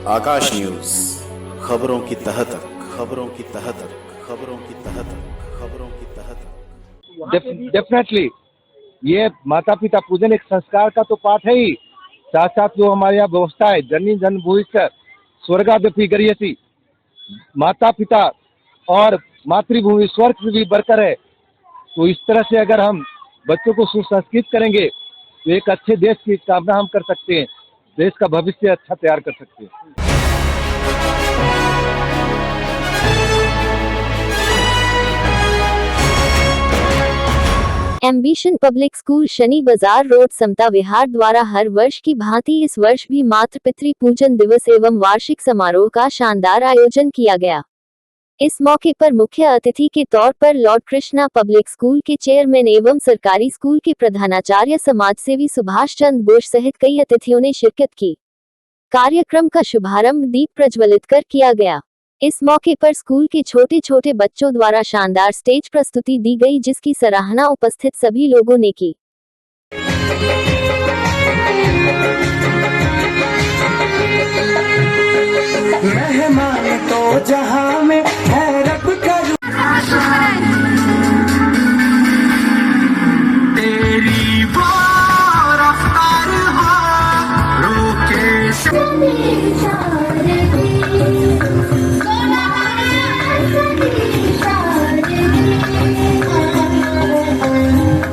आकाश news, खबरों की तह तक, खबरों की तह तक, खबरों की तह तक, खबरों की तह तक। डेफिनेटली ये माता पिता पूजन एक संस्कार का तो पाठ है ही, साथ साथ जो हमारे यहाँ व्यवस्था है जननी जन भूयिष्ठ स्वर्गादपि गरीयसी, माता पिता और मातृभूमि स्वर्ग से भी बढ़कर है। तो इस तरह से अगर हम बच्चों को सुसंस्कृत करेंगे तो एक अच्छे देश की कामना हम कर सकते हैं, देश का भविष्य अच्छा तैयार कर सकते हैं। एम्बिशन पब्लिक स्कूल शनि बाजार रोड समता विहार द्वारा हर वर्ष की भांति इस वर्ष भी मातृ पितृ पूजन दिवस एवं वार्षिक समारोह का शानदार आयोजन किया गया। इस मौके पर मुख्य अतिथि के तौर पर लॉर्ड कृष्णा पब्लिक स्कूल के चेयरमैन एवं सरकारी स्कूल के प्रधानाचार्य समाजसेवी सुभाष चंद्र बोस सहित कई अतिथियों ने शिरकत की। कार्यक्रम का शुभारंभ दीप प्रज्वलित कर किया गया। इस मौके पर स्कूल के छोटे छोटे बच्चों द्वारा शानदार स्टेज प्रस्तुति दी गई, जिसकी सराहना उपस्थित सभी लोगों ने की। मेहमान तो जहां में है रब करूं, तेरी वो रफ्तार हो रोके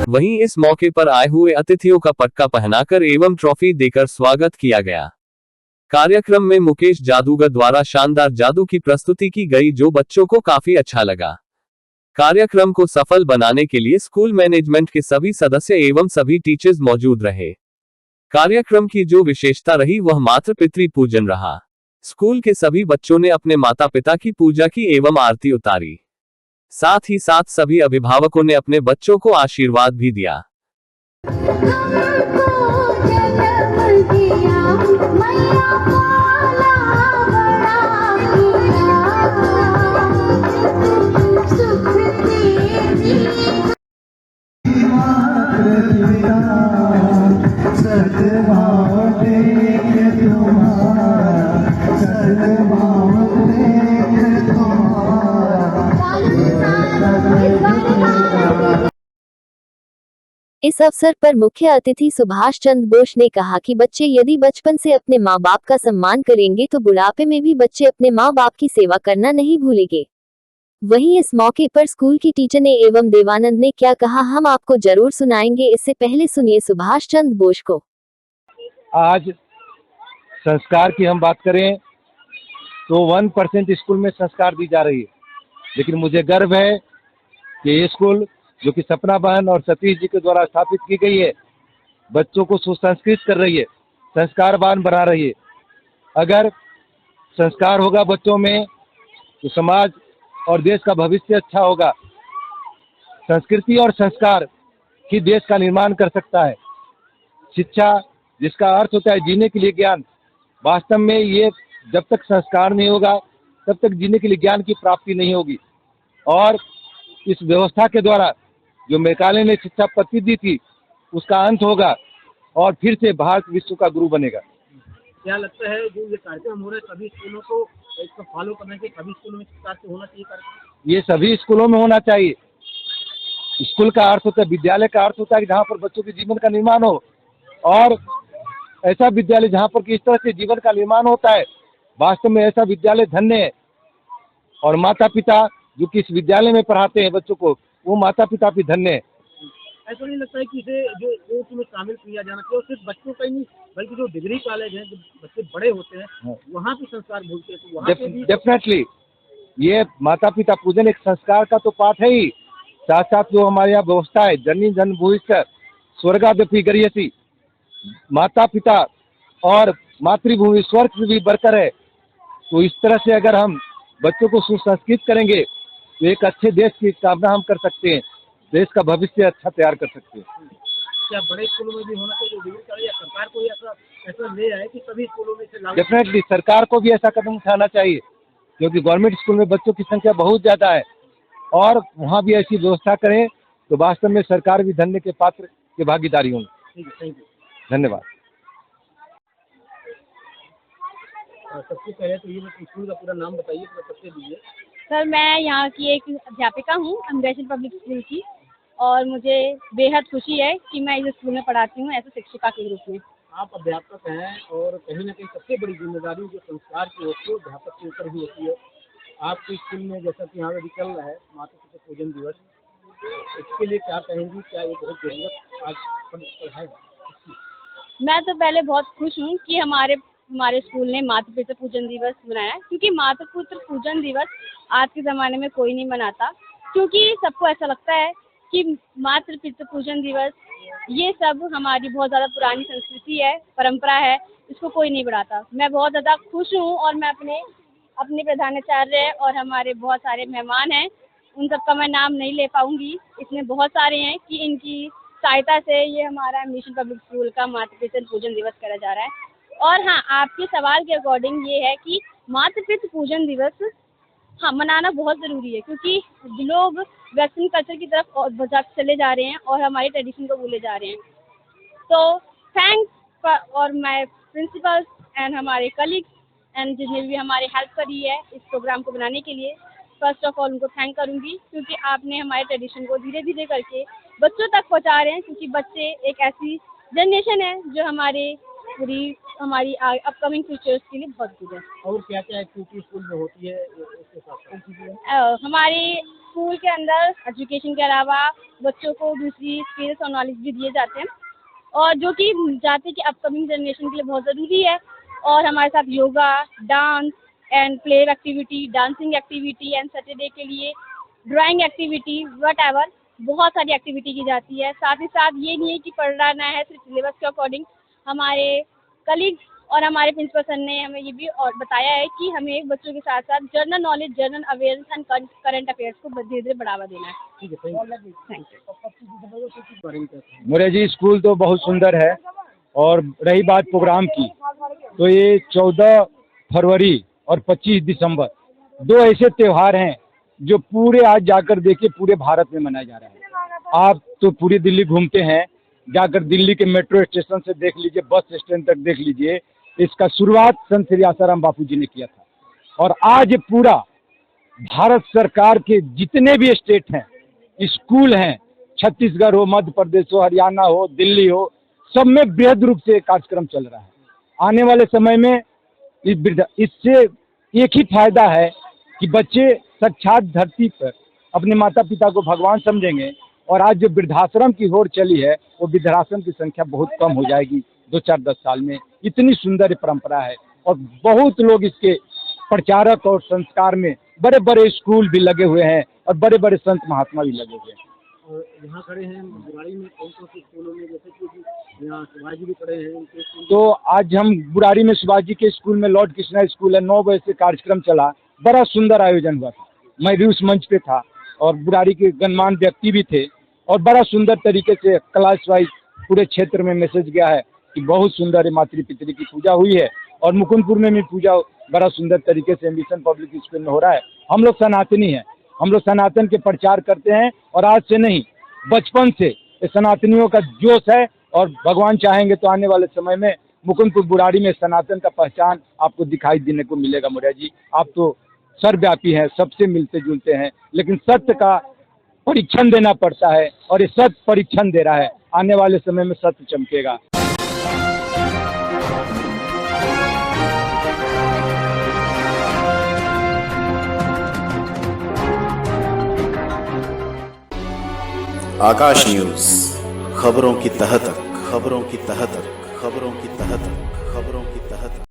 वहीं इस मौके पर आए हुए अतिथियों का पटका पहनाकर एवं ट्रॉफी देकर स्वागत किया गया। कार्यक्रम में मुकेश जादूगर द्वारा शानदार जादू की प्रस्तुति की गई, जो बच्चों को काफी अच्छा लगा। कार्यक्रम को सफल बनाने के लिए स्कूल मैनेजमेंट के सभी सदस्य एवं सभी टीचर्स मौजूद रहे। कार्यक्रम की जो विशेषता रही वह मातृ पितृ पूजन रहा। स्कूल के सभी बच्चों ने अपने माता पिता की पूजा की एवं आरती उतारी। साथ ही साथ सभी अभिभावकों ने अपने बच्चों को आशीर्वाद भी दिया। इस अवसर पर मुख्य अतिथि सुभाष चंद्र बोस ने कहा कि बच्चे यदि बचपन से अपने माँ बाप का सम्मान करेंगे तो बुढ़ापे में भी बच्चे अपने माँ बाप की सेवा करना नहीं भूलेंगे। वहीं इस मौके पर स्कूल की टीचर ने एवं देवानंद ने क्या कहा, हम आपको जरूर सुनाएंगे। इससे पहले सुनिए सुभाष चंद्र बोस को। आज संस्कार की हम बात करें तो 1% स्कूल में संस्कार दी जा रही है, लेकिन मुझे गर्व है कि ये स्कूल जो कि सपना बहन और सतीश जी के द्वारा स्थापित की गई है, बच्चों को सुसंस्कृत कर रही है, संस्कारवान बना रही है। अगर संस्कार होगा बच्चों में तो समाज और देश का भविष्य अच्छा होगा। संस्कृति और संस्कार ही देश का निर्माण कर सकता है। शिक्षा जिसका अर्थ होता है जीने के लिए ज्ञान, वास्तव में ये जब तक संस्कार नहीं होगा तब तक जीने के लिए ज्ञान की प्राप्ति नहीं होगी। और इस व्यवस्था के द्वारा जो मेकाले ने शिक्षा पद्धति दी थी उसका अंत होगा और फिर से भारत विश्व का गुरु बनेगा। क्या लगता है जो ये कार्यक्रम हो रहा है सभी स्कूलों को इसको फॉलो करना चाहिए, सभी स्कूलों में इस प्रकार से होना चाहिए कार्यक्रम? ये सभी स्कूलों में होना चाहिए। स्कूल का अर्थ होता है, विद्यालय का अर्थ होता है कि जहाँ पर बच्चों के जीवन का निर्माण हो, और ऐसा विद्यालय जहाँ पर कि इस तरह से जीवन का निर्माण होता है, वास्तव में ऐसा विद्यालय धन्य है। और माता पिता जो कि इस विद्यालय में पढ़ाते हैं बच्चों को, वो माता पिता भी धन्य है। ऐसा नहीं लगता है कि इसे जो कोर्स में शामिल किया जाना चाहिए, और सिर्फ बच्चों का ही नहीं बल्कि जो डिग्री कॉलेज हैं, जो बच्चे बड़े होते हैं वहाँ भी संस्कार भूलते हैं, तो वहाँ पे भी डेफिनेटली ये माता पिता पूजन एक संस्कार का तो पाठ है ही, साथ साथ जो हमारे यहाँ व्यवस्था है जननी जन भूयिष्ठ स्वर्गादपि गरीयसी, माता पिता और मातृभूमि स्वर्ग से भी बढ़कर है। तो इस तरह से अगर हम बच्चों को सुसंस्कृत करेंगे तो एक अच्छे देश की कामना हम कर सकते हैं, देश का भविष्य अच्छा तैयार कर सकते हैं। क्या बड़े स्कूलों में भी होना चाहिए डिग्री कॉलेज, या सरकार को ऐसा ले आए कि सभी स्कूलों में इसे लागू? डेफिनेटली सरकार को भी ऐसा कदम उठाना चाहिए, क्योंकि गवर्नमेंट स्कूल में बच्चों की संख्या बहुत ज़्यादा है और वहाँ भी ऐसी व्यवस्था करें तो वास्तव में सरकार भी धन्य के पात्र की भागीदारी होंगी। Thank you. धन्यवाद। सबसे पहले तो ये स्कूल का पूरा नाम बताइए, पूरा परिचय दीजिए। सर, मैं यहाँ की एक अध्यापिका हूँ अम्बेसिडर पब्लिक स्कूल की, और मुझे बेहद खुशी है कि मैं इस स्कूल में पढ़ाती हूँ एज ए शिक्षिका के रूप में। आप अध्यापक हैं और कहीं ना कहीं सबसे बड़ी जिम्मेदारी जो संस्कार की होती है अध्यापक के ऊपर ही होती है। आपके स्कूल में जैसा कि यहाँ अभी चल रहा है माता पिता पूजन दिवस, इसके लिए क्या कहेंगी? क्या ये बहुत जरूरत आज है? मैं तो पहले बहुत खुश हूँ कि हमारे स्कूल ने माता पिता पूजन दिवस मनाया, क्योंकि माता पिता पूजन दिवस आज के ज़माने में कोई नहीं मनाता, क्योंकि सबको ऐसा लगता है कि माता पिता पूजन दिवस ये सब हमारी बहुत ज़्यादा पुरानी संस्कृति है, परंपरा है, इसको कोई नहीं बढ़ाता। मैं बहुत ज़्यादा खुश हूँ, और मैं अपने प्रधानाचार्य और हमारे बहुत सारे मेहमान हैं, उन सबका मैं नाम नहीं ले पाऊँगी, इतने बहुत सारे हैं कि इनकी सहायता से ये हमारा मिशन पब्लिक स्कूल का माता पिता पूजन दिवस करा जा रहा है। और हाँ, आपके सवाल के अकॉर्डिंग ये है कि माता पिता पूजन दिवस हाँ मनाना बहुत ज़रूरी है, क्योंकि लोग वेस्टर्न कल्चर की तरफ और चले जा रहे हैं और हमारे ट्रेडिशन को भूले जा रहे हैं। तो थैंक्स और माय प्रिंसिपल्स एंड हमारे कलीग्स एंड जिसने भी हमारी हेल्प करी है इस प्रोग्राम को बनाने के लिए, फर्स्ट ऑफ ऑल उनको थैंक करूँगी, क्योंकि आपने हमारे ट्रेडिशन को धीरे धीरे करके बच्चों तक पहुँचा रहे हैं, क्योंकि बच्चे एक ऐसी जनरेशन है जो हमारी अपकमिंग फ्यूचर्स के लिए बहुत गुड है। और क्या क्या एक्टिविटी स्कूल में होती है इसके साथ? हमारे स्कूल के अंदर एजुकेशन के अलावा बच्चों को दूसरी स्किल्स और नॉलेज भी दिए जाते हैं, और जो कि जाते कि अपकमिंग जनरेशन के लिए बहुत ज़रूरी है। और हमारे साथ yoga, dance and play activity, dancing activity and Saturday के लिए ड्राइंग एक्टिविटी, वट बहुत सारी एक्टिविटी की जाती है। साथ ही साथ ये नहीं है कि पढ़ना है सिर्फ सिलेबस के अकॉर्डिंग, हमारे कलीग्स और हमारे प्रिंसिपल सर ने हमें ये भी और बताया है कि हमें बच्चों के साथ साथ general knowledge, general awareness and current affairs को धीरे धीरे बढ़ावा देना है। ठीक है, थैंक यू। मुरे जी, स्कूल तो बहुत सुंदर है, और रही बात प्रोग्राम की, तो ये 14 फरवरी और 25 दिसंबर दो ऐसे त्यौहार हैं जो पूरे आज जाकर देखिए पूरे भारत में मनाया जा रहा है। आप तो पूरी दिल्ली घूमते हैं, जाकर दिल्ली के मेट्रो स्टेशन से देख लीजिए, बस स्टैंड तक देख लीजिए, इसका शुरुआत संत श्री आसाराम बापू जी ने किया था। और आज पूरा भारत सरकार के जितने भी स्टेट हैं, स्कूल हैं, छत्तीसगढ़ हो, मध्य प्रदेश हो, हरियाणा हो, दिल्ली हो, सब में बृहद रूप से कार्यक्रम चल रहा है। आने वाले समय में इससे एक ही फायदा है कि बच्चे साक्षात धरती पर अपने माता पिता को भगवान समझेंगे, और आज जो वृद्धाश्रम की होड़ चली है वो वृद्धाश्रम की संख्या बहुत कम हो जाएगी 2-4-10 साल में। इतनी सुंदर परंपरा है, और बहुत लोग इसके प्रचारक और संस्कार में बड़े बड़े स्कूल भी लगे हुए हैं, और बड़े बड़े संत महात्मा भी लगे हुए हैं। और यहाँ खड़े हैं बुराड़ी में कौन कौन से स्कूलों में, जैसे कि यहाँ शिवाजी भी खड़े हैं उनके स्कूल? तो आज हम बुराड़ी में शिवाजी के स्कूल में लॉर्ड कृष्णा स्कूल है, 9 बजे से कार्यक्रम चला, बड़ा सुंदर आयोजन हुआ था। मैं भी उस मंच पे था, और बुराड़ी के गणमान्य व्यक्ति भी थे, और बड़ा सुंदर तरीके से क्लास वाइज पूरे क्षेत्र में मैसेज गया है कि बहुत सुंदर मातृ पितृ की पूजा हुई है। और मुकुंदपुर में भी पूजा बड़ा सुंदर तरीके से मिशन पब्लिक स्कूल में हो रहा है। हम लोग सनातनी हैं, हम लोग सनातन के प्रचार करते हैं, और आज से नहीं, बचपन से सनातनियों का जोश है, और भगवान चाहेंगे तो आने वाले समय में मुकुंदपुर बुराड़ी में सनातन का पहचान आपको दिखाई देने को मिलेगा। मुरिया जी, आप तो सर्वव्यापी हैं, सबसे मिलते जुलते हैं, लेकिन सत्य का परीक्षण देना पड़ता है, और ये सत्य परीक्षण दे रहा है। आने वाले समय में सत्य चमकेगा। आकाश न्यूज, खबरों की तह तक, खबरों की तह तक, खबरों की तह तक, खबरों की तह तक।